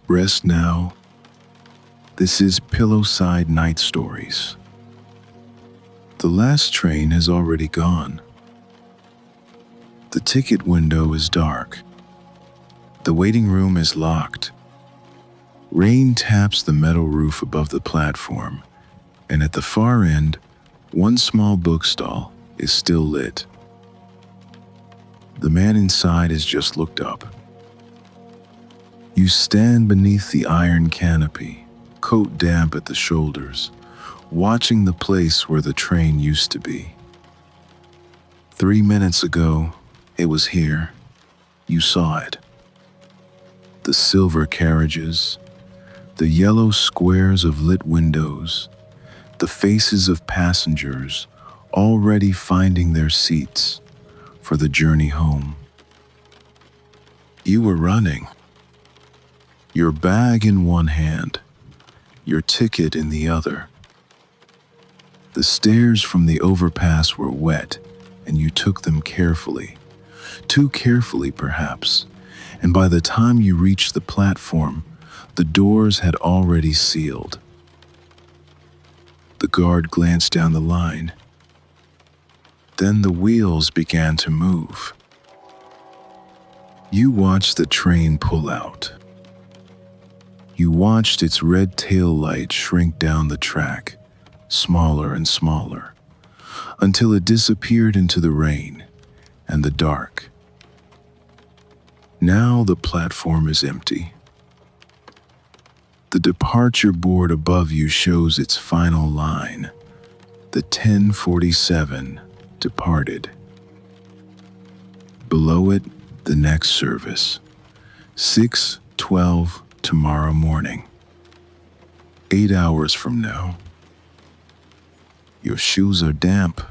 Rest now. This is Pillowside Night Stories. The last train has already gone. The ticket window is dark. The waiting room is locked. Rain taps the metal roof above the platform, and at the far end, one small bookstall is still lit. The man inside has just looked up. You stand beneath the iron canopy, coat damp at the shoulders, watching the place where the train used to be. 3 minutes ago, it was here. You saw it. The silver carriages, the yellow squares of lit windows, the faces of passengers already finding their seats for the journey home. You were running. Your bag in one hand, your ticket in the other. The stairs from the overpass were wet, and you took them carefully. Too carefully, perhaps, and by the time you reached the platform, the doors had already sealed. The guard glanced down the line. Then the wheels began to move. You watched the train pull out. You watched its red tail light shrink down the track, smaller and smaller, until it disappeared into the rain and the dark. Now the platform is empty. The departure board above you shows its final line. The 10:47 departed. Below it, the next service, 6:12 tomorrow morning. 8 hours from now. Your shoes are damp.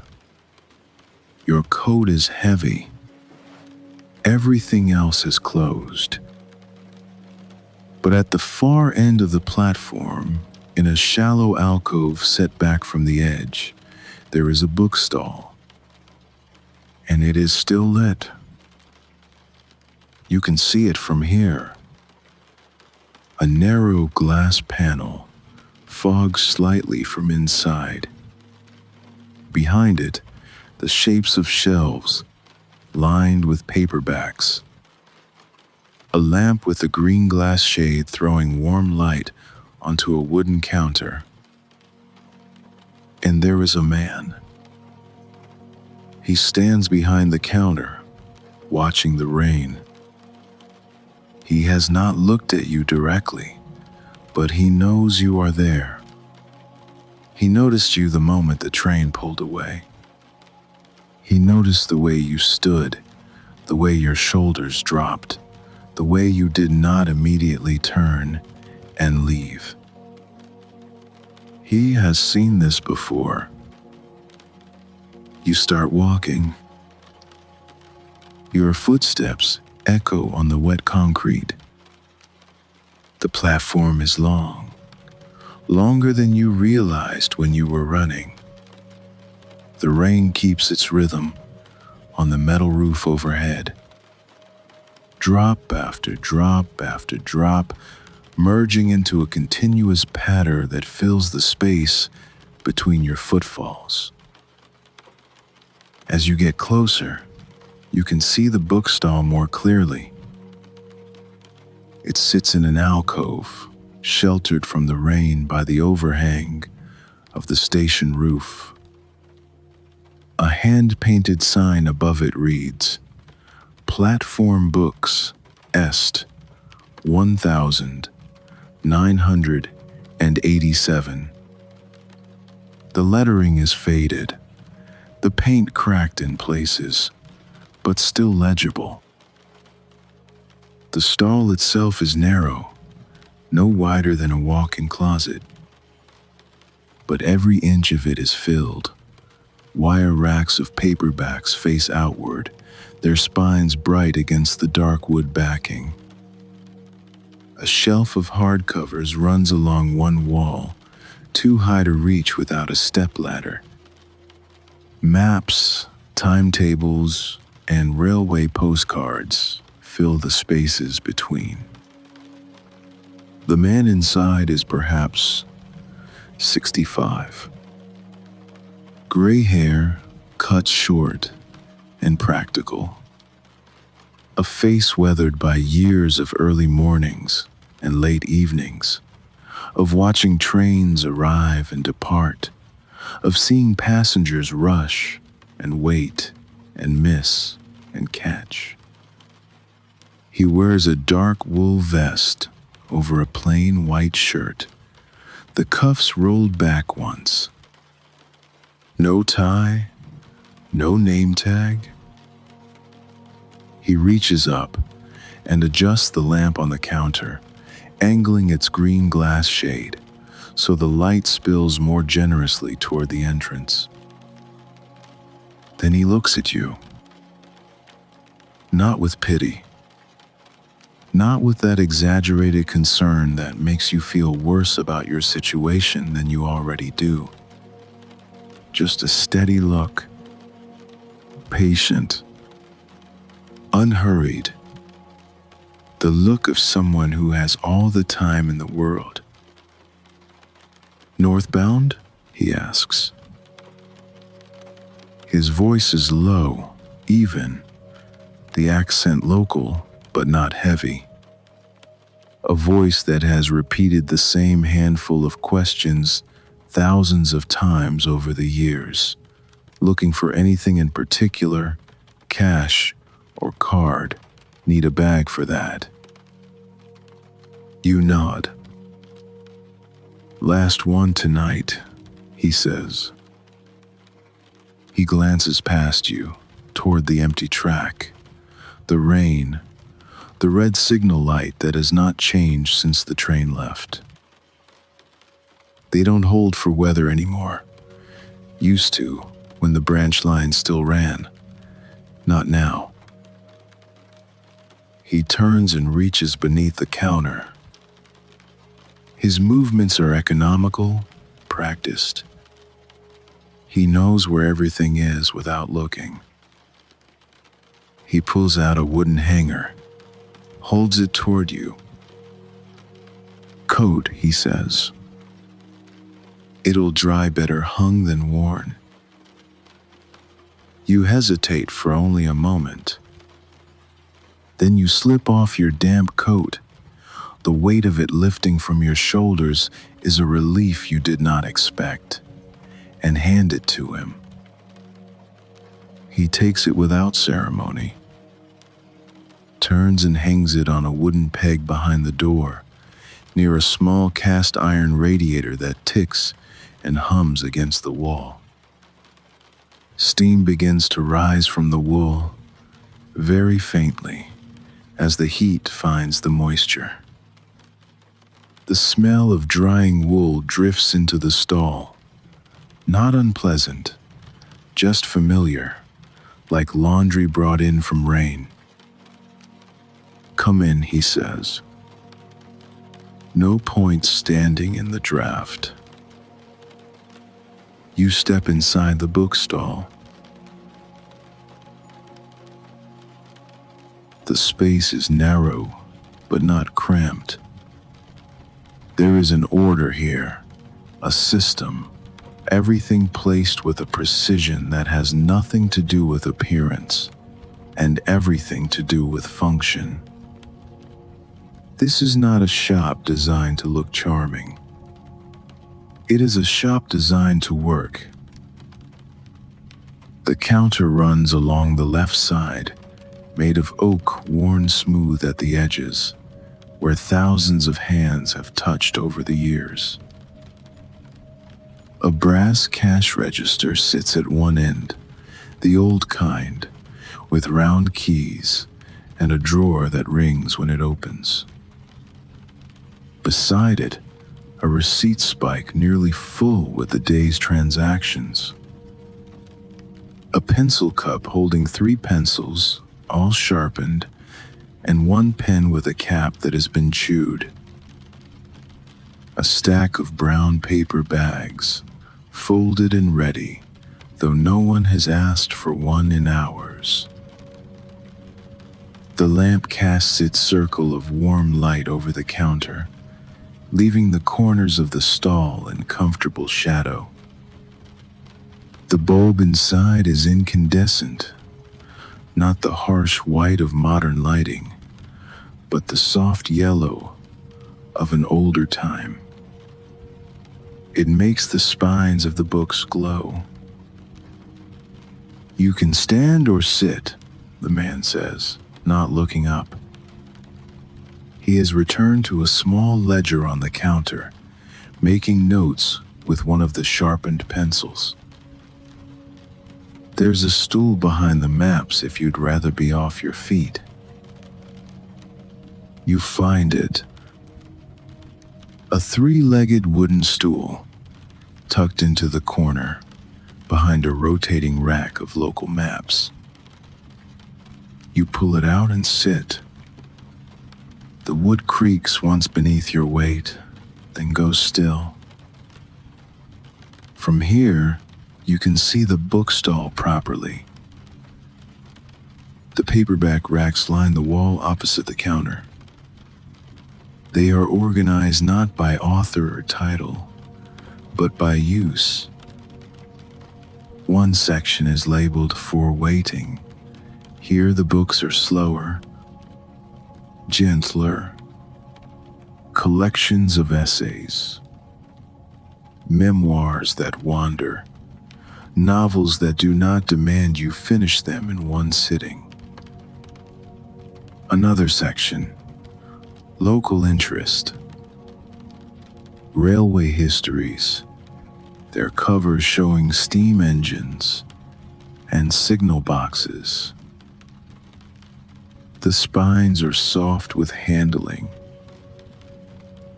Your coat is heavy. Everything else is closed. But at the far end of the platform, in a shallow alcove set back from the edge, there is a bookstall. And it is still lit. You can see it from here. A narrow glass panel, fogged slightly from inside. Behind it, the shapes of shelves, lined with paperbacks. A lamp with a green glass shade throwing warm light onto a wooden counter. And there is a man. He stands behind the counter, watching the rain. He has not looked at you directly, but he knows you are there. He noticed you the moment the train pulled away. He noticed the way you stood, the way your shoulders dropped, the way you did not immediately turn and leave. He has seen this before. You start walking. Your footsteps echo on the wet concrete. The platform is long, longer than you realized when you were running. The rain keeps its rhythm on the metal roof overhead. Drop after drop after drop, merging into a continuous patter that fills the space between your footfalls. As you get closer, you can see the bookstall more clearly. It sits in an alcove, sheltered from the rain by the overhang of the station roof. A hand-painted sign above it reads, Platform Books, Est, 1987. The lettering is faded, the paint cracked in places, but still legible. The stall itself is narrow, no wider than a walk-in closet. But every inch of it is filled. Wire racks of paperbacks face outward, their spines bright against the dark wood backing. A shelf of hardcovers runs along one wall, too high to reach without a stepladder. Maps, timetables, and railway postcards fill the spaces between. The man inside is perhaps 65. Gray hair, cut short and practical. A face weathered by years of early mornings and late evenings, of watching trains arrive and depart, of seeing passengers rush and wait and miss and catch. He wears a dark wool vest over a plain white shirt, the cuffs rolled back once. No tie, no name tag. He reaches up and adjusts the lamp on the counter, angling its green glass shade so the light spills more generously toward the entrance. Then he looks at you. Not with pity. Not with that exaggerated concern that makes you feel worse about your situation than you already do. Just a steady look. Patient. Unhurried. The look of someone who has all the time in the world. Northbound? He asks. His voice is low, even, the accent local, but not heavy. A voice that has repeated the same handful of questions thousands of times over the years, looking for anything in particular, cash or card. Need a bag for that. You nod. Last one tonight, he says. He glances past you, toward the empty track, the rain, the red signal light that has not changed since the train left. They don't hold for weather anymore. Used to, when the branch line still ran. Not now. He turns and reaches beneath the counter. His movements are economical, practiced. He knows where everything is without looking. He pulls out a wooden hanger, holds it toward you. Coat, he says. It'll dry better hung than worn. You hesitate for only a moment. Then you slip off your damp coat. The weight of it lifting from your shoulders is a relief you did not expect, and hand it to him. He takes it without ceremony, turns and hangs it on a wooden peg behind the door, near a small cast iron radiator that ticks and hums against the wall. Steam begins to rise from the wool, very faintly, as the heat finds the moisture. The smell of drying wool drifts into the stall, not unpleasant, just familiar, like laundry brought in from rain. Come in, he says. No point standing in the draft. You step inside the bookstall. The space is narrow, but not cramped. There is an order here, a system, everything placed with a precision that has nothing to do with appearance, and everything to do with function. This is not a shop designed to look charming. It is a shop designed to work. The counter runs along the left side, made of oak worn smooth at the edges, where thousands of hands have touched over the years. A brass cash register sits at one end, the old kind, with round keys and a drawer that rings when it opens. Beside it, a receipt spike nearly full with the day's transactions. A pencil cup holding 3 pencils, all sharpened, and 1 pen with a cap that has been chewed. A stack of brown paper bags, folded and ready, though no one has asked for one in hours. The lamp casts its circle of warm light over the counter, leaving the corners of the stall in comfortable shadow. The bulb inside is incandescent, not the harsh white of modern lighting, but the soft yellow of an older time. It makes the spines of the books glow. "You can stand or sit," the man says, not looking up. He has returned to a small ledger on the counter, making notes with one of the sharpened pencils. "There's a stool behind the maps if you'd rather be off your feet." You find it. A three-legged wooden stool, tucked into the corner, behind a rotating rack of local maps. You pull it out and sit. The wood creaks once beneath your weight, then goes still. From here, you can see the bookstall properly. The paperback racks line the wall opposite the counter. They are organized not by author or title, but by use. One section is labeled "For Waiting." Here the books are slower, gentler. Collections of essays, memoirs that wander, novels that do not demand you finish them in one sitting. Another section, local interest. Railway histories, their covers showing steam engines and signal boxes. The spines are soft with handling.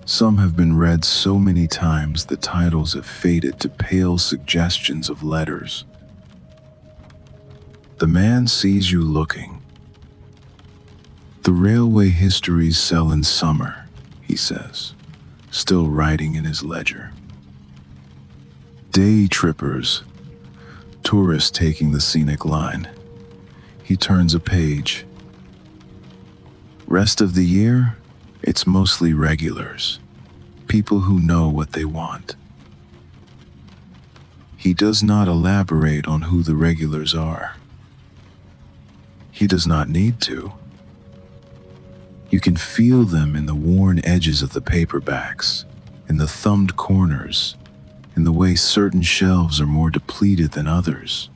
Some have been read so many times the titles have faded to pale suggestions of letters. The man sees you looking. "The railway histories sell in summer," he says, still writing in his ledger. "Day trippers, tourists taking the scenic line." He turns a page. "Rest of the year, it's mostly regulars, people who know what they want." He does not elaborate on who the regulars are. He does not need to. You can feel them in the worn edges of the paperbacks, in the thumbed corners, in the way certain shelves are more depleted than others.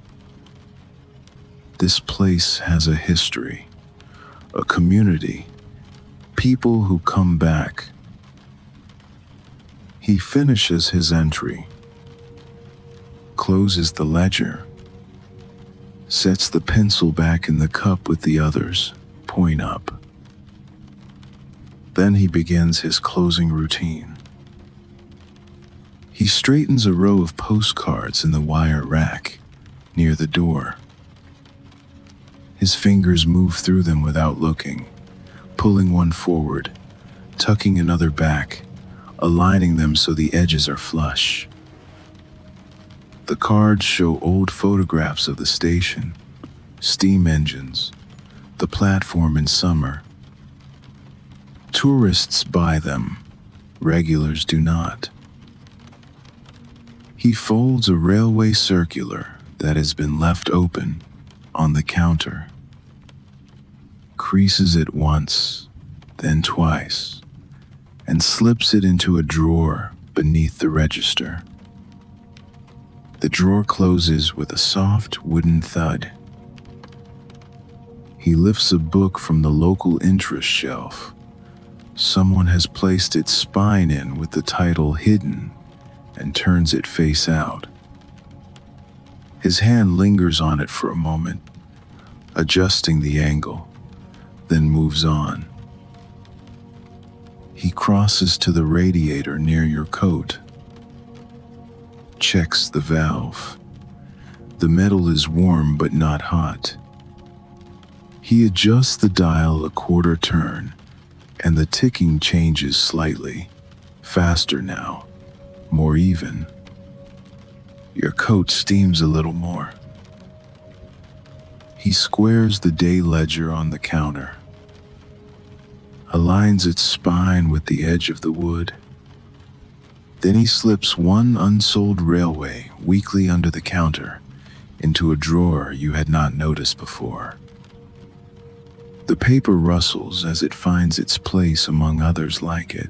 This place has a history, a community, people who come back. He finishes his entry, closes the ledger, sets the pencil back in the cup with the others, point up. Then he begins his closing routine. He straightens a row of postcards in the wire rack near the door. His fingers move through them without looking, pulling one forward, tucking another back, aligning them so the edges are flush. The cards show old photographs of the station, steam engines, the platform in summer. Tourists buy them, regulars do not. He folds a railway circular that has been left open on the counter, creases it once, then twice, and slips it into a drawer beneath the register. The drawer closes with a soft wooden thud. He lifts a book from the local interest shelf. Someone has placed its spine in with the title hidden and turns it face out. His hand lingers on it for a moment, adjusting the angle, then moves on. He crosses to the radiator near your coat, checks the valve. The metal is warm but not hot. He adjusts the dial a quarter turn, and the ticking changes slightly, faster now, more even. Your coat steams a little more. He squares the day ledger on the counter, aligns its spine with the edge of the wood. Then he slips one unsold railway weakly under the counter into a drawer you had not noticed before. The paper rustles as it finds its place among others like it.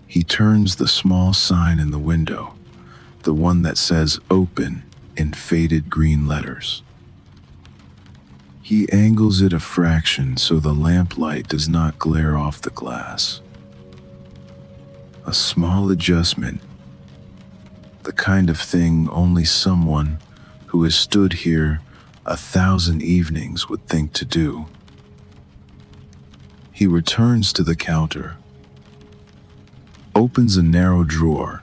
He turns the small sign in the window, the one that says "Open" in faded green letters. He angles it a fraction so the lamplight does not glare off the glass. A small adjustment, the kind of thing only someone who has stood here 1,000 evenings would think to do. He returns to the counter, opens a narrow drawer,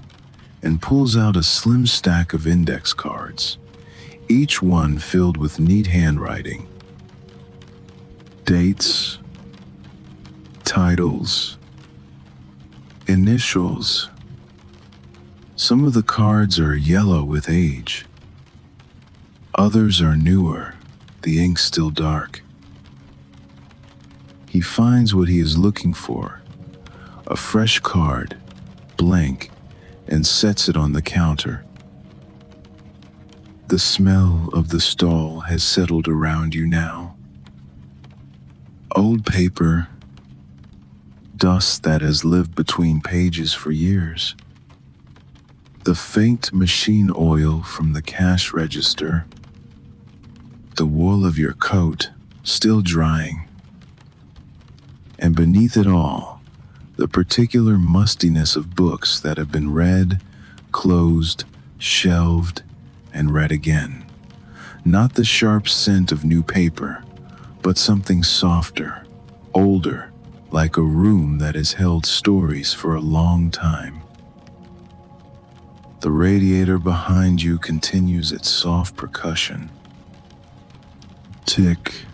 and pulls out a slim stack of index cards, each one filled with neat handwriting. Dates, titles, initials. Some of the cards are yellow with age. Others are newer, the ink still dark. He finds what he is looking for, a fresh card, blank, and sets it on the counter. The smell of the stall has settled around you now. Old paper, dust that has lived between pages for years. The faint machine oil from the cash register. The wool of your coat still drying. And beneath it all, the particular mustiness of books that have been read, closed, shelved, and read again. Not the sharp scent of new paper, but something softer, older, like a room that has held stories for a long time. The radiator behind you continues its soft percussion. Tick,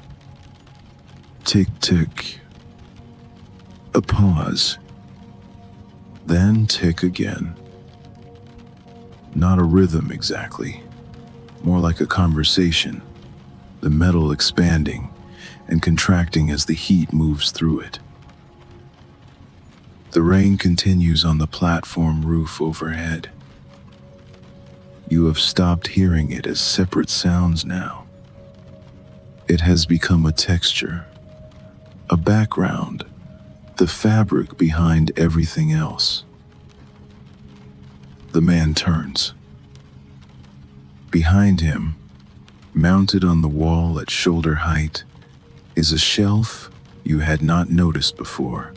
tick, tick. A pause, then tick again. Not a rhythm exactly, more like a conversation, the metal expanding and contracting as the heat moves through it. The rain continues on the platform roof overhead. You have stopped hearing it as separate sounds now. It has become a texture, a background, the fabric behind everything else. The man turns. Behind him, mounted on the wall at shoulder height, is a shelf you had not noticed before.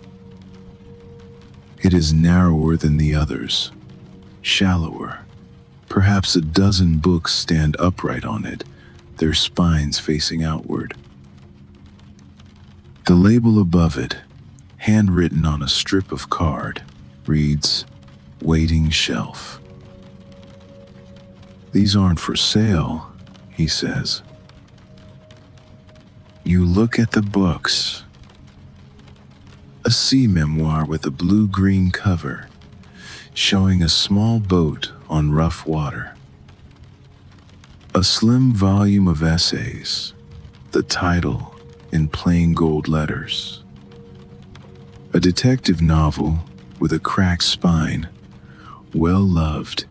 It is narrower than the others, shallower. Perhaps a dozen books stand upright on it, their spines facing outward. The label above it, handwritten on a strip of card, reads, "Waiting Shelf." "These aren't for sale," he says. You look at the books. A sea memoir with a blue-green cover, showing a small boat on rough water. A slim volume of essays, the title in plain gold letters. A detective novel with a cracked spine, well-loved.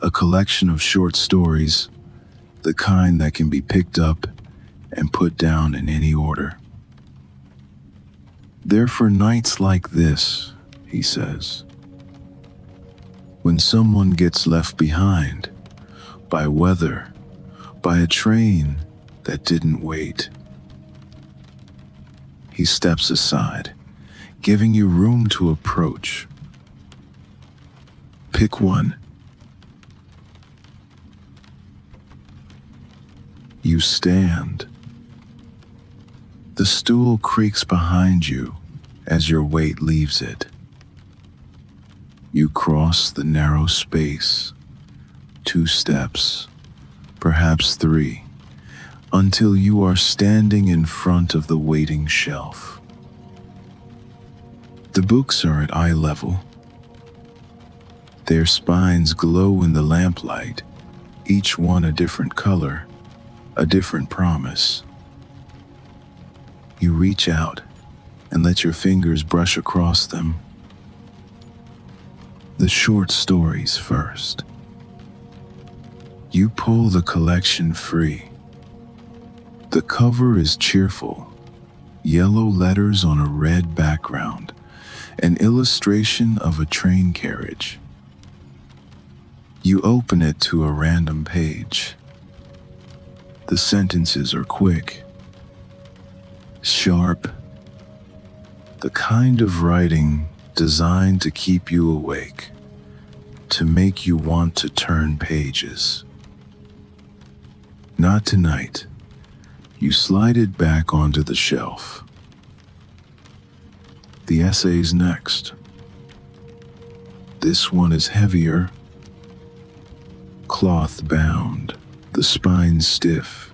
A collection of short stories, the kind that can be picked up and put down in any order. "They're for nights like this," he says. "When someone gets left behind, by weather, by a train that didn't wait." He steps aside, giving you room to approach. Pick one. You stand. The stool creaks behind you as your weight leaves it. You cross the narrow space, 2 steps, perhaps 3, until you are standing in front of the waiting shelf. The books are at eye level. Their spines glow in the lamplight, each one a different color, a different promise. You reach out and let your fingers brush across them. The short stories first. You pull the collection free. The cover is cheerful, yellow letters on a red background, an illustration of a train carriage. You open it to a random page. The sentences are quick, sharp, the kind of writing designed to keep you awake, to make you want to turn pages. Not tonight. You slide it back onto the shelf. The essay's next. This one is heavier, cloth bound, the spine stiff.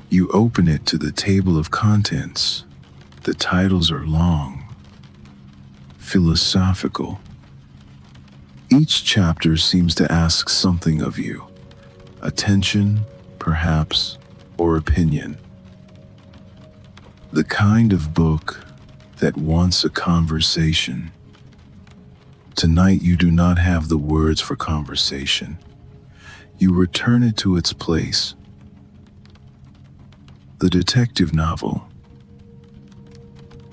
You open it to the table of contents. The titles are long, philosophical. Each chapter seems to ask something of you. Attention, perhaps, or opinion. The kind of book that wants a conversation. Tonight you do not have the words for conversation. You return it to its place. The detective novel.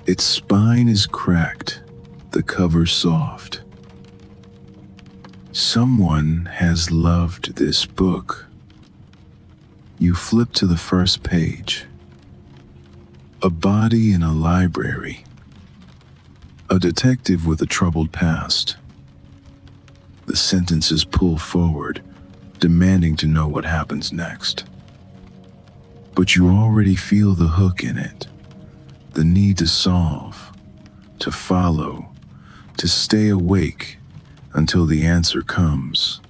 Its spine is cracked, the cover soft. Someone has loved this book. You flip to the first page. A body in a library. A detective with a troubled past. The sentences pull forward, demanding to know what happens next. But you already feel the hook in it, the need to solve, to follow, to stay awake until the answer comes.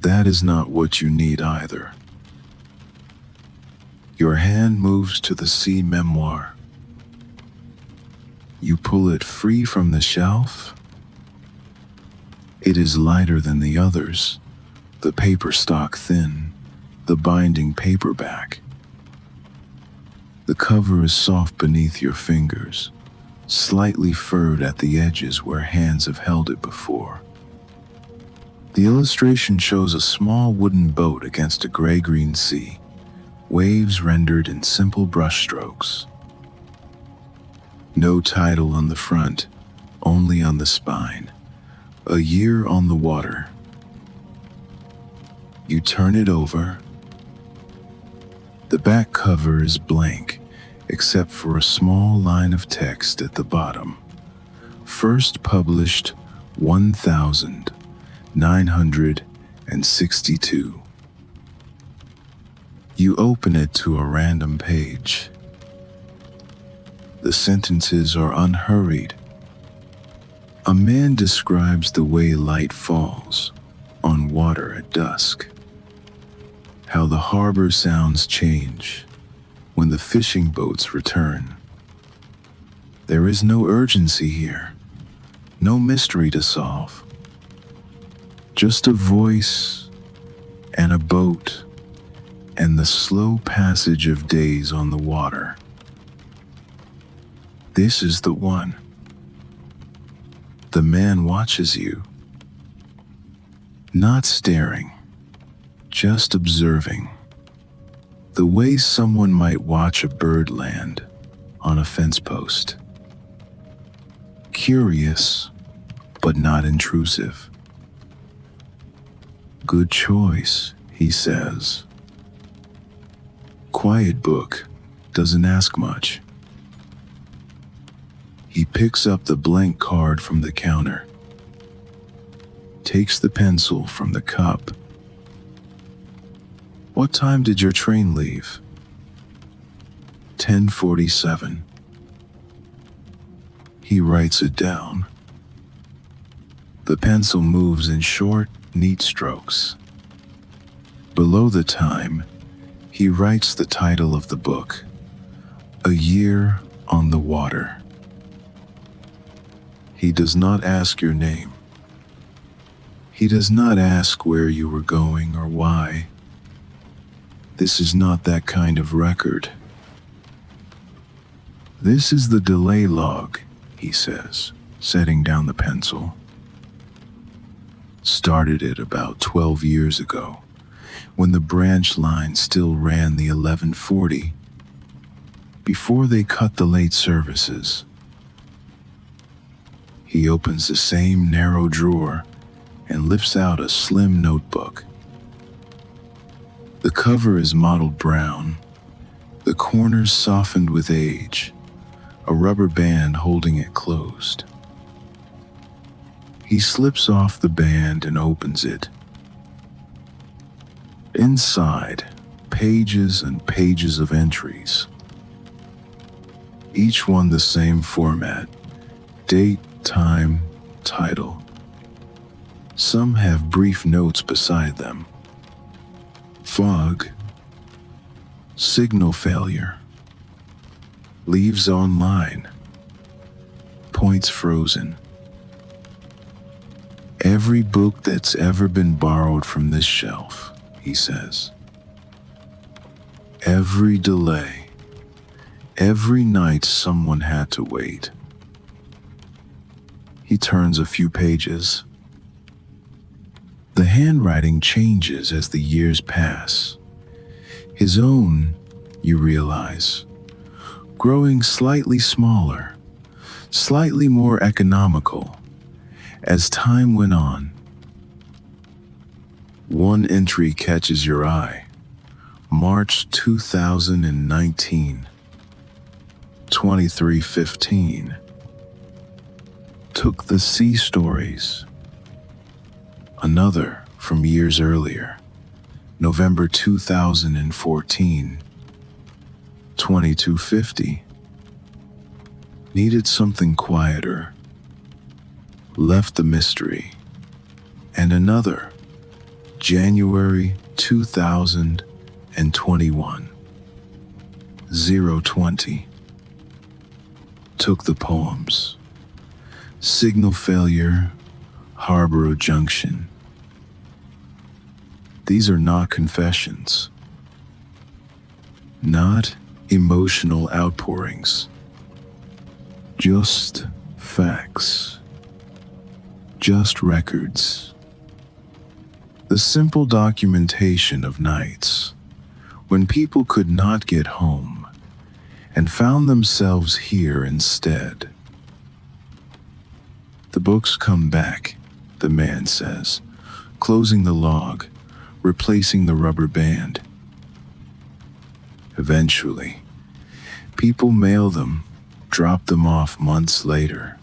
That is not what you need either. Your hand moves to the sea memoir. You pull it free from the shelf. It is lighter than the others, the paper stock thin, the binding paperback. The cover is soft beneath your fingers, slightly furred at the edges where hands have held it before. The illustration shows a small wooden boat against a gray-green sea, waves rendered in simple brushstrokes. No title on the front, only on the spine. A year on the water. You turn it over. The back cover is blank, except for a small line of text at the bottom. First published 1962. You open it to a random page. The sentences are unhurried. A man describes the way light falls on water at dusk. How the harbor sounds change when the fishing boats return. There is no urgency here, no mystery to solve. Just a voice and a boat and the slow passage of days on the water. This is the one. The man watches you, not staring, just observing, the way someone might watch a bird land on a fence post. Curious, but not intrusive. Good choice, he says. Quiet book, doesn't ask much. He picks up the blank card from the counter, takes the pencil from the cup. What time did your train leave? 10:47. He writes it down. The pencil moves in short, neat strokes. Below the time, he writes the title of the book, A Year on the Water. He does not ask your name. He does not ask where you were going or why. This is not that kind of record. This is the delay log, he says, setting down the pencil. Started it about 12 years ago, when the branch line still ran the 1140, before they cut the late services. He opens the same narrow drawer and lifts out a slim notebook. The cover is mottled brown, the corners softened with age, a rubber band holding it closed. He slips off the band and opens it. Inside, pages and pages of entries. Each one the same format: date, time, title. Some have brief notes beside them. Fog, signal failure, leaves online, points frozen. Every book that's ever been borrowed from this shelf, he says. Every delay, every night someone had to wait. He turns a few pages. The handwriting changes as the years pass. His own, you realize, growing slightly smaller, slightly more economical, as time went on. One entry catches your eye. March 2019, 23:15. Took the sea stories. Another from years earlier, November 2014, 22:50. Needed something quieter. Left the mystery. And another, January 2021, 020. Took the poems. Signal failure, Harborough Junction. These are not confessions. Not emotional outpourings. Just facts. Just records. The simple documentation of nights when people could not get home and found themselves here instead. The books come back, the man says, closing the log, replacing the rubber band. Eventually, people mail them, drop them off months later,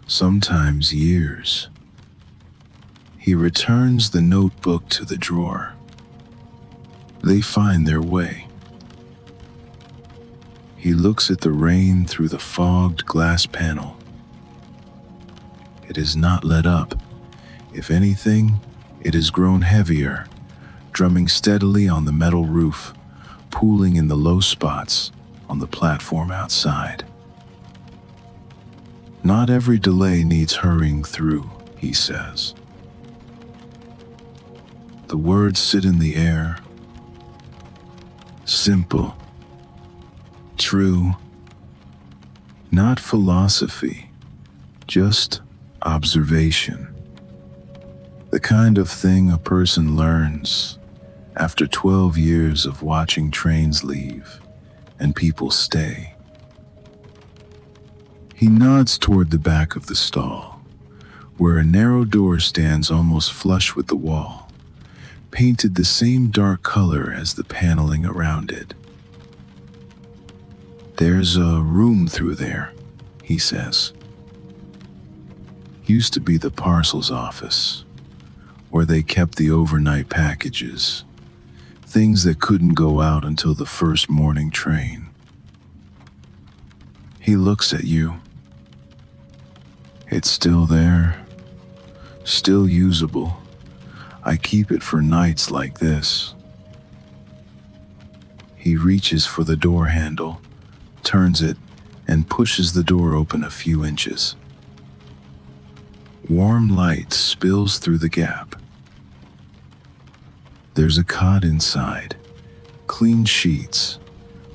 sometimes years. He returns the notebook to the drawer. They find their way. He looks at the rain through the fogged glass panel. It is not let up. If anything, it has grown heavier, drumming steadily on the metal roof, pooling in the low spots on the platform outside. Not every delay needs hurrying through, he says. The words sit in the air. Simple. True. Not philosophy, just observation. The kind of thing a person learns after 12 years of watching trains leave and people stay. He nods toward the back of the stall, where a narrow door stands almost flush with the wall, painted the same dark color as the paneling around it. There's a room through there, he says. Used to be the parcels office, where they kept the overnight packages, things that couldn't go out until the first morning train. He looks at you. It's still there, still usable. I keep it for nights like this. He reaches for the door handle, turns it, and pushes the door open a few inches. Warm light spills through the gap. There's a cot inside, clean sheets,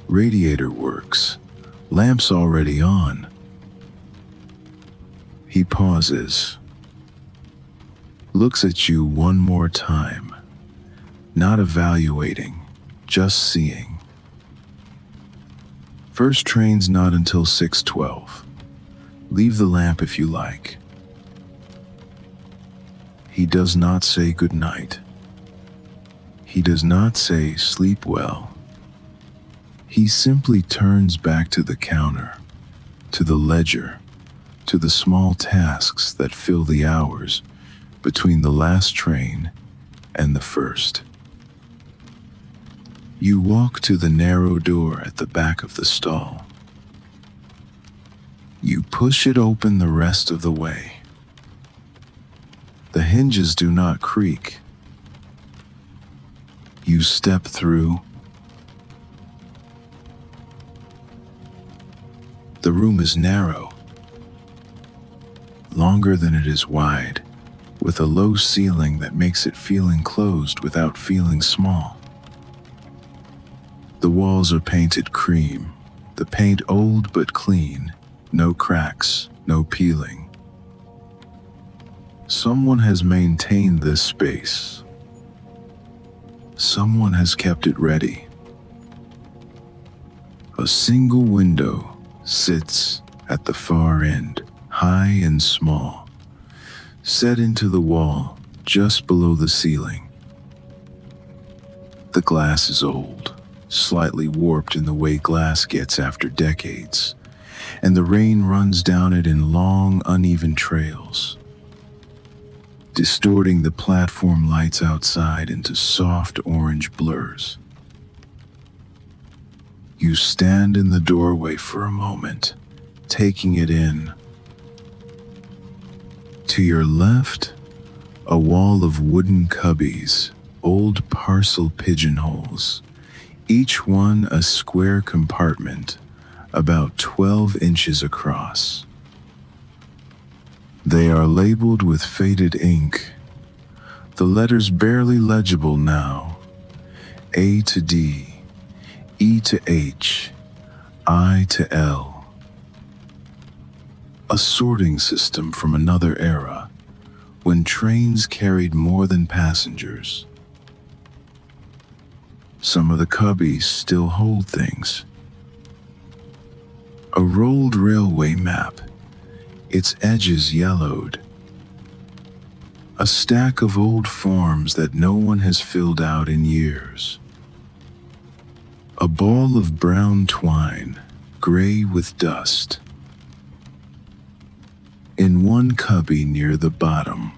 radiator works, lamps already on. He pauses. looks at you one more time, not evaluating, just seeing. First train's not until 6:12. Leave the lamp if you like. He does not say good night. He does not say sleep well. He simply turns back to the counter, to the ledger, to the small tasks that fill the hours between the last train and the first. You walk to the narrow door at the back of the stall. You push it open the rest of the way. The hinges do not creak. You step through. The room is narrow, longer than it is wide, with a low ceiling that makes it feel enclosed without feeling small. The walls are painted cream, the paint old but clean, no cracks, no peeling. Someone has maintained this space. Someone has kept it ready. A single window sits at the far end, high and small, set into the wall just below the ceiling. The glass is old, slightly warped in the way glass gets after decades, and the rain runs down it in long, uneven trails, distorting the platform lights outside into soft orange blurs. You stand in the doorway for a moment, taking it in. To your left, a wall of wooden cubbies, old parcel pigeonholes, each one a square compartment about 12 inches across. They are labeled with faded ink, the letters barely legible now, A to D, E to H, I to L. A sorting system from another era, when trains carried more than passengers. Some of the cubbies still hold things. A rolled railway map, its edges yellowed. A stack of old forms that no one has filled out in years. A ball of brown twine, gray with dust. In one cubby near the bottom,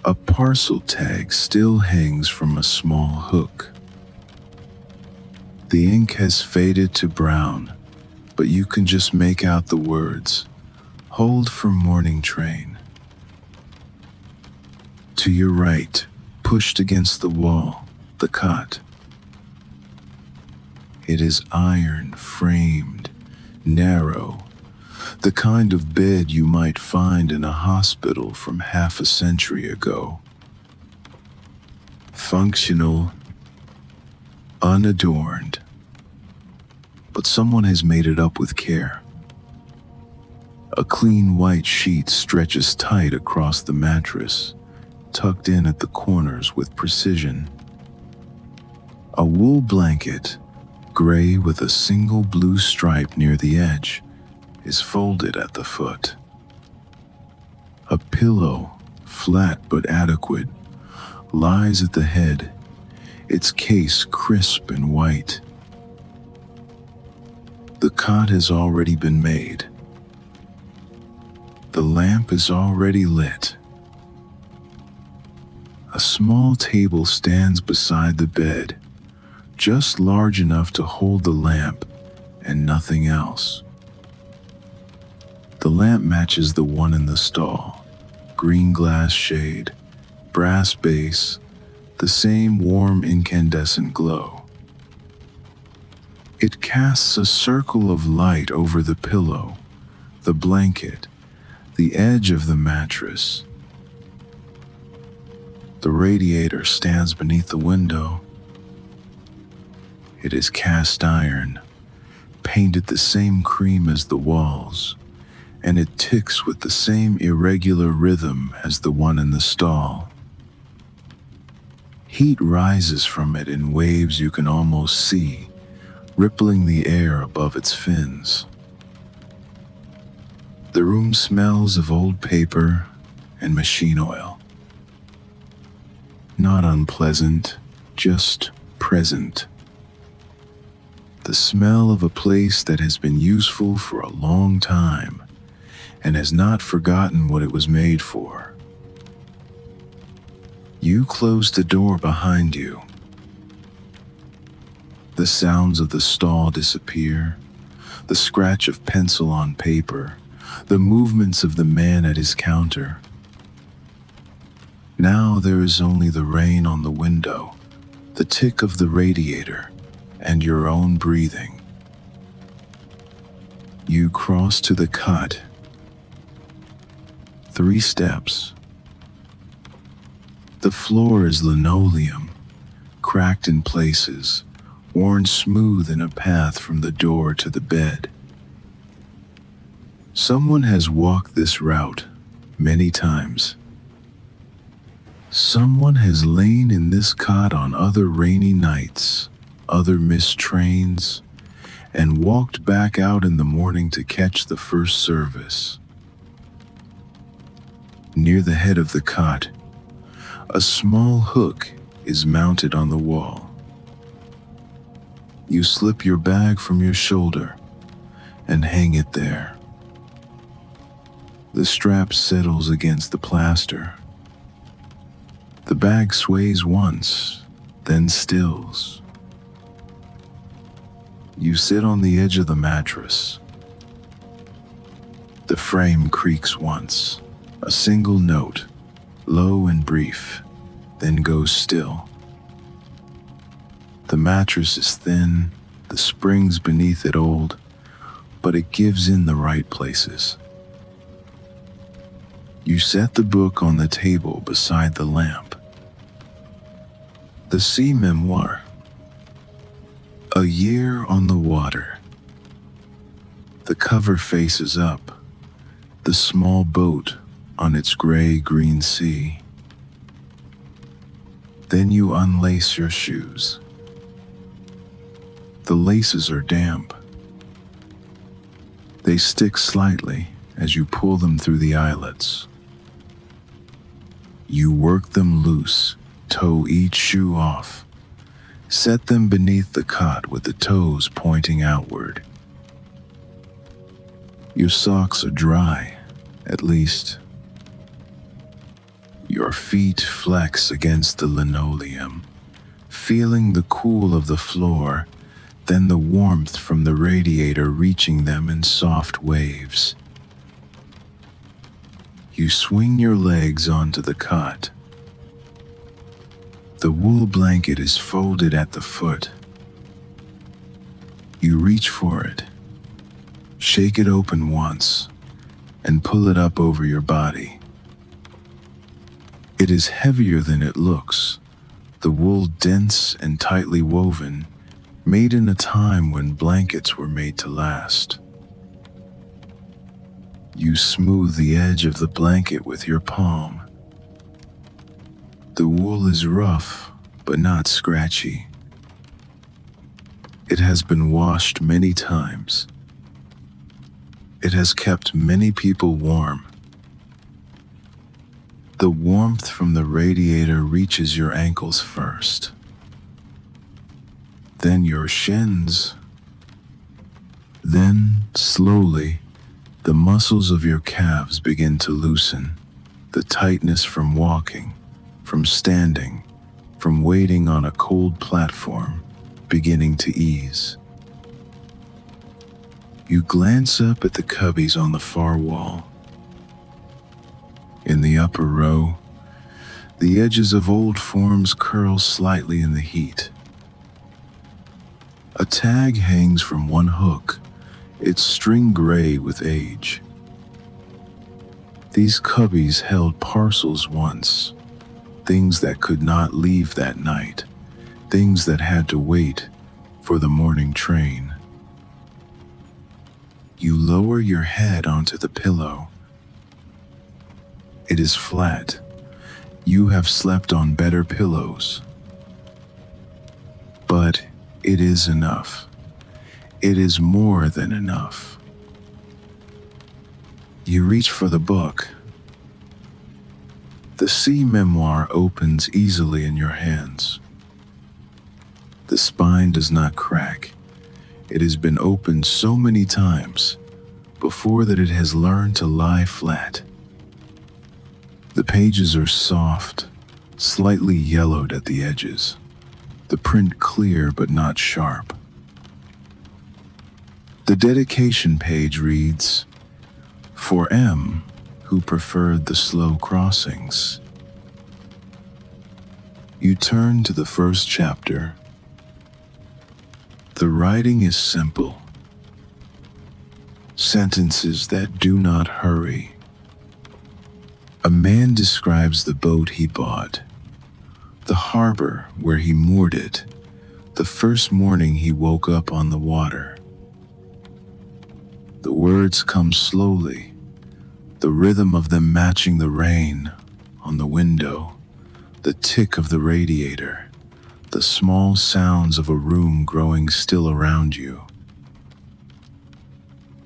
a parcel tag still hangs from a small hook. The ink has faded to brown, but you can just make out the words, "Hold for morning train." To your right, pushed against the wall, the cot. It is iron framed, narrow, the kind of bed you might find in a hospital from half a century ago. Functional, unadorned, but someone has made it up with care. A clean white sheet stretches tight across the mattress, tucked in at the corners with precision. A wool blanket, gray with a single blue stripe near the edge, is folded at the foot. A pillow, flat but adequate, lies at the head, its case crisp and white. The cot has already been made. The lamp is already lit. A small table stands beside the bed, just large enough to hold the lamp and nothing else. The lamp matches the one in the stall, green glass shade, brass base, the same warm incandescent glow. It casts a circle of light over the pillow, the blanket, the edge of the mattress. The radiator stands beneath the window. It is cast iron, painted the same cream as the walls, and it ticks with the same irregular rhythm as the one in the stall. Heat rises from it in waves you can almost see, rippling the air above its fins. The room smells of old paper and machine oil. Not unpleasant, just present. The smell of a place that has been useful for a long time and has not forgotten what it was made for. You close the door behind you. The sounds of the stall disappear, the scratch of pencil on paper, the movements of the man at his counter. Now there is only the rain on the window, the tick of the radiator, and your own breathing. You cross to the cot. 3 steps. The floor is linoleum, cracked in places, worn smooth in a path from the door to the bed. Someone has walked this route many times. Someone has lain in this cot on other rainy nights, other missed trains, and walked back out in the morning to catch the first service. Near the head of the cot, a small hook is mounted on the wall. You slip your bag from your shoulder and hang it there. The strap settles against the plaster. The bag sways once, then stills. You sit on the edge of the mattress. The frame creaks once, a single note, low and brief, then goes still. The mattress is thin, the springs beneath it old, but it gives in the right places. You set the book on the table beside the lamp. The sea memoir. A Year on the Water. The cover faces up, the small boat on its gray-green sea. Then you unlace your shoes. The laces are damp. They stick slightly as you pull them through the eyelets. You work them loose, toe each shoe off. Set them beneath the cot with the toes pointing outward. Your socks are dry, at least. Your feet flex against the linoleum, feeling the cool of the floor, then the warmth from the radiator reaching them in soft waves. You swing your legs onto the cot. The wool blanket is folded at the foot. You reach for it, shake it open once, and pull it up over your body. It is heavier than it looks, the wool dense and tightly woven, made in a time when blankets were made to last. You smooth the edge of the blanket with your palm. The wool is rough, but not scratchy. It has been washed many times. It has kept many people warm. The warmth from the radiator reaches your ankles first, then your shins. Then, slowly, the muscles of your calves begin to loosen, the tightness from walking, from standing, from waiting on a cold platform, beginning to ease. You glance up at the cubbies on the far wall. In the upper row, the edges of old forms curl slightly in the heat. A tag hangs from one hook, its string gray with age. These cubbies held parcels once, things that could not leave that night, things that had to wait for the morning train. You lower your head onto the pillow. It is flat. You have slept on better pillows. But it is enough. It is more than enough. You reach for the book. The sea memoir opens easily in your hands. The spine does not crack. It has been opened so many times before that it has learned to lie flat. The pages are soft, slightly yellowed at the edges. The print clear but not sharp. The dedication page reads, "For M, who preferred the slow crossings." You turn to the first chapter. The writing is simple. Sentences that do not hurry. A man describes the boat he bought, the harbor where he moored it, the first morning he woke up on the water. The words come slowly, the rhythm of them matching the rain on the window, the tick of the radiator, the small sounds of a room growing still around you.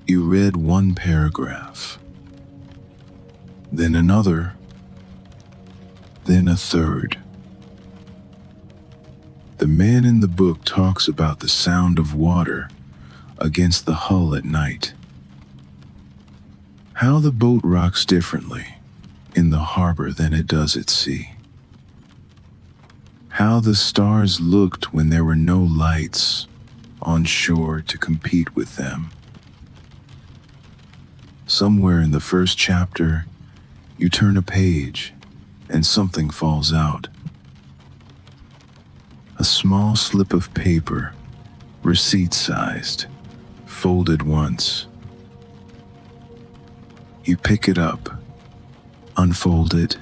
You read one paragraph, then another, then a third. The man in the book talks about the sound of water against the hull at night. How the boat rocks differently in the harbor than it does at sea. How the stars looked when there were no lights on shore to compete with them. Somewhere in the first chapter, you turn a page and something falls out. A small slip of paper, receipt-sized, folded once. You pick it up, unfold it.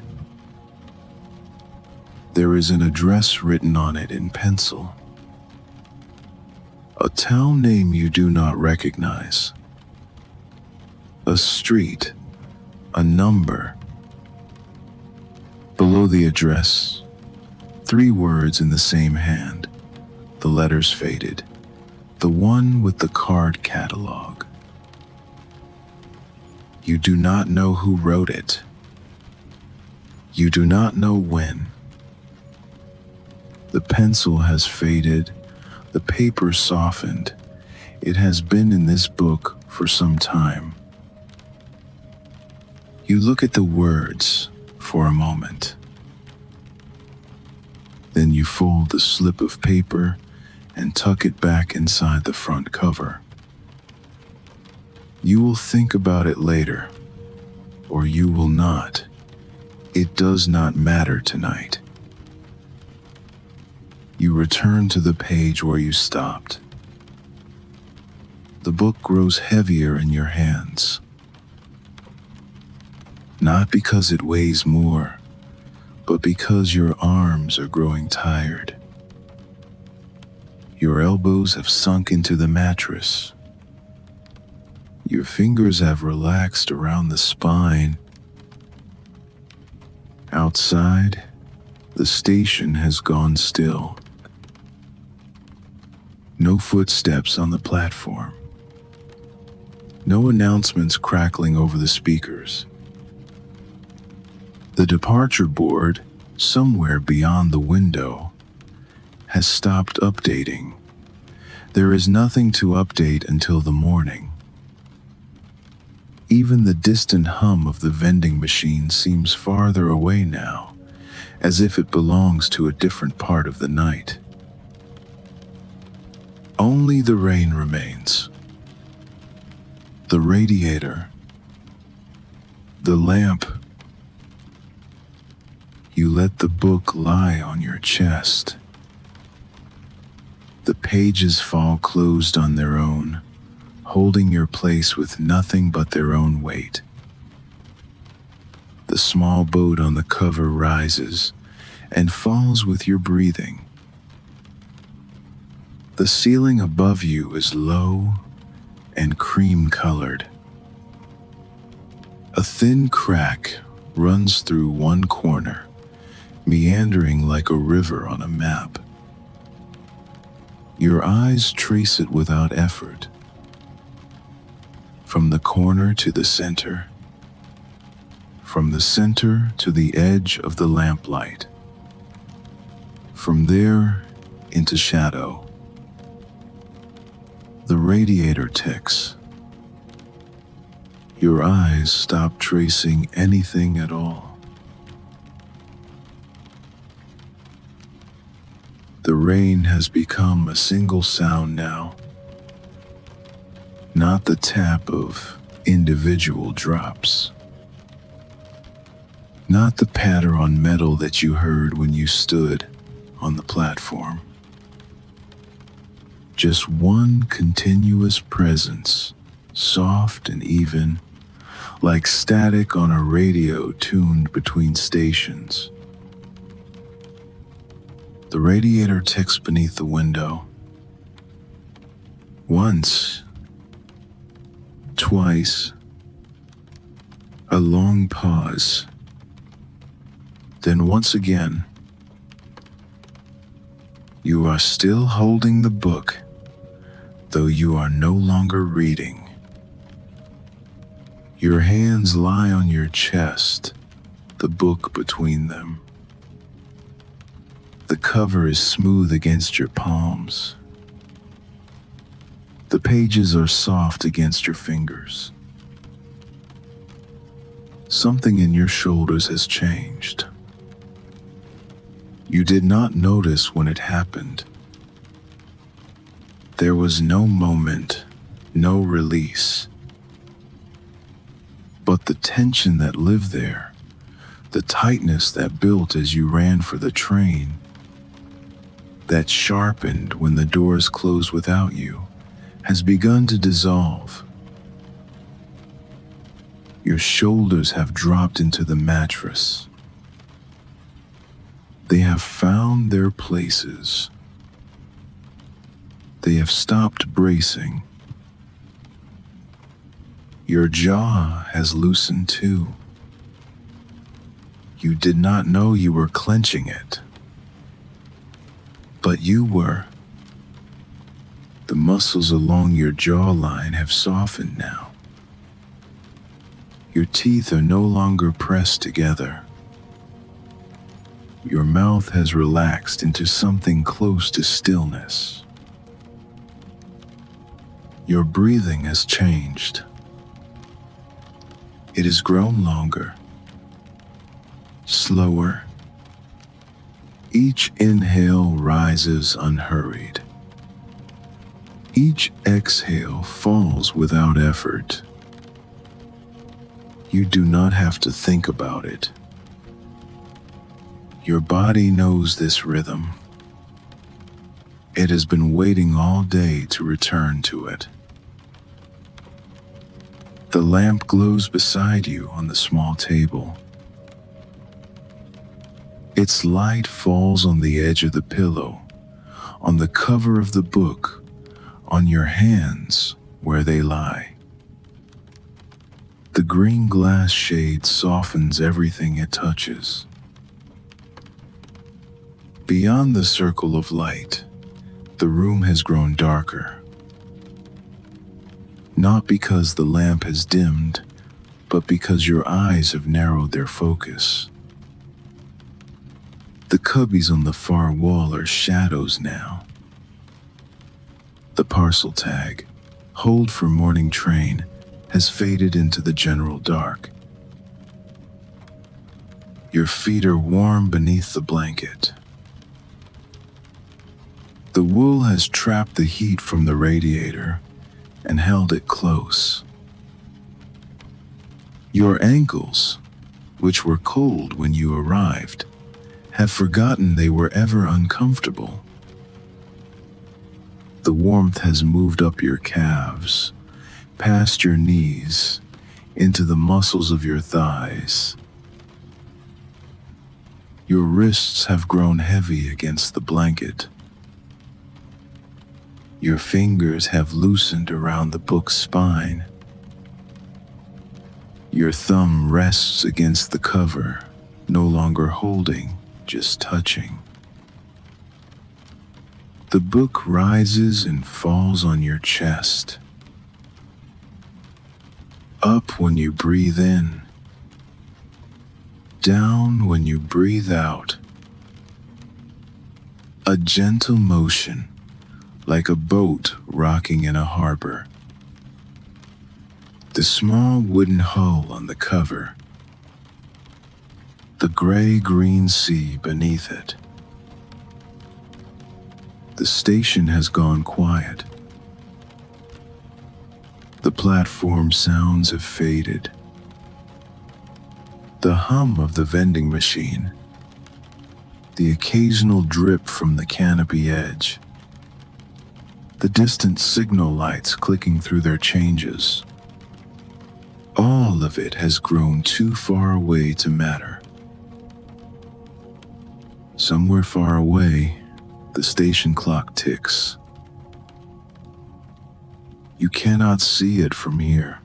There is an address written on it in pencil. A town name you do not recognize. A street, a number. Below the address, 3 words in the same hand, the letters faded, the one with the card catalog. You do not know who wrote it. You do not know when. The pencil has faded, the paper softened. It has been in this book for some time. You look at the words for a moment. Then you fold the slip of paper and tuck it back inside the front cover. You will think about it later, or you will not. It does not matter tonight. You return to the page where you stopped. The book grows heavier in your hands. Not because it weighs more, but because your arms are growing tired. Your elbows have sunk into the mattress. Your fingers have relaxed around the spine. Outside, the station has gone still. No footsteps on the platform. No announcements crackling over the speakers. The departure board, somewhere beyond the window, has stopped updating. There is nothing to update until the morning. Even the distant hum of the vending machine seems farther away now, as if it belongs to a different part of the night. Only the rain remains. The radiator. The lamp. You let the book lie on your chest. The pages fall closed on their own, holding your place with nothing but their own weight. The small boat on the cover rises and falls with your breathing. The ceiling above you is low and cream-colored. A thin crack runs through one corner, meandering like a river on a map. Your eyes trace it without effort, from the corner to the center, from the center to the edge of the lamplight, from there into shadow. The radiator ticks. Your eyes stop tracing anything at all. The rain has become a single sound now, not the tap of individual drops, not the patter on metal that you heard when you stood on the platform. Just one continuous presence, soft and even, like static on a radio tuned between stations. The radiator ticks beneath the window. Once, twice, a long pause. Then once again. You are still holding the book, though you are no longer reading. Your hands lie on your chest, the book between them. The cover is smooth against your palms. The pages are soft against your fingers. Something in your shoulders has changed. You did not notice when it happened. There was no moment, no release. But the tension that lived there, the tightness that built as you ran for the train, that sharpened when the doors closed without you, has begun to dissolve. Your shoulders have dropped into the mattress. They have found their places. They have stopped bracing. Your jaw has loosened too. You did not know you were clenching it, but you were. The muscles along your jawline have softened now. Your teeth are no longer pressed together. Your mouth has relaxed into something close to stillness. Your breathing has changed. It has grown longer, slower. Each inhale rises unhurried. Each exhale falls without effort. You do not have to think about it. Your body knows this rhythm. It has been waiting all day to return to it. The lamp glows beside you on the small table. Its light falls on the edge of the pillow, on the cover of the book, on your hands where they lie. The green glass shade softens everything it touches. Beyond the circle of light, the room has grown darker. Not because the lamp has dimmed, but because your eyes have narrowed their focus. The cubbies on the far wall are shadows now. The parcel tag, "Hold for morning train," has faded into the general dark. Your feet are warm beneath the blanket. The wool has trapped the heat from the radiator and held it close. Your ankles, which were cold when you arrived, have forgotten they were ever uncomfortable. The warmth has moved up your calves, past your knees, into the muscles of your thighs. Your wrists have grown heavy against the blanket. Your fingers have loosened around the book's spine. Your thumb rests against the cover, no longer holding, just touching. The book rises and falls on your chest. Up when you breathe in, down when you breathe out. A gentle motion, like a boat rocking in a harbor. The small wooden hull on the cover, the gray-green sea beneath it. The station has gone quiet. The platform sounds have faded. The hum of the vending machine, the occasional drip from the canopy edge, the distant signal lights clicking through their changes. All of it has grown too far away to matter. Somewhere far away, the station clock ticks. You cannot see it from here.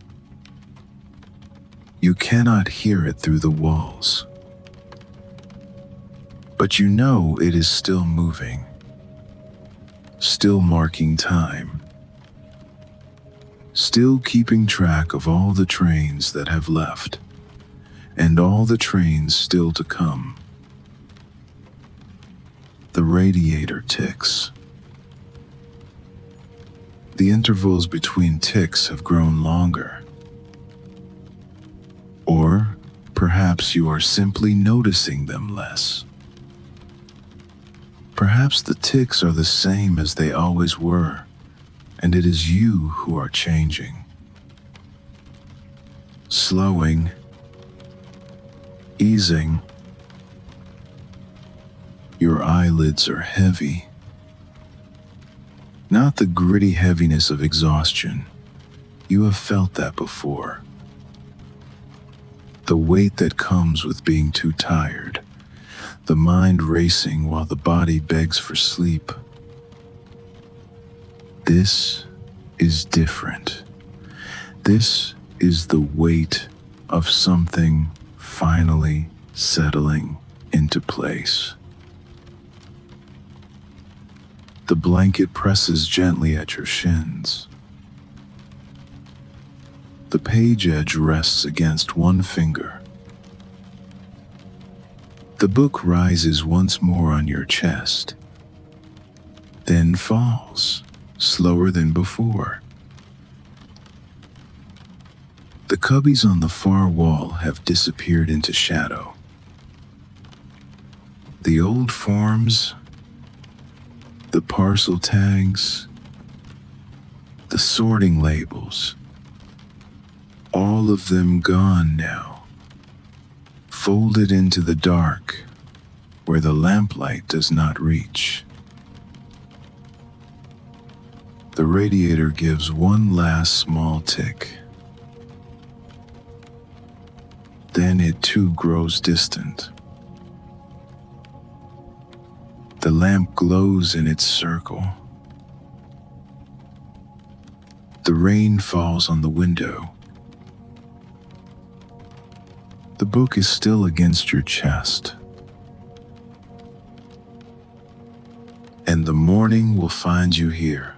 You cannot hear it through the walls. But you know it is still moving, still marking time, still keeping track of all the trains that have left, and all the trains still to come. The radiator ticks. The intervals between ticks have grown longer. Or perhaps you are simply noticing them less. Perhaps the ticks are the same as they always were, and it is you who are changing. Slowing, easing. Your eyelids are heavy. Not the gritty heaviness of exhaustion. You have felt that before. The weight that comes with being too tired. The mind racing while the body begs for sleep. This is different. This is the weight of something finally settling into place. The blanket presses gently at your shins. The page edge rests against one finger. The book rises once more on your chest, then falls, slower than before. The cubbies on the far wall have disappeared into shadow. The old forms, the parcel tags, the sorting labels, all of them gone now, folded into the dark where the lamplight does not reach. The radiator gives one last small tick. Then it too grows distant. The lamp glows in its circle. The rain falls on the window. The book is still against your chest. And the morning will find you here,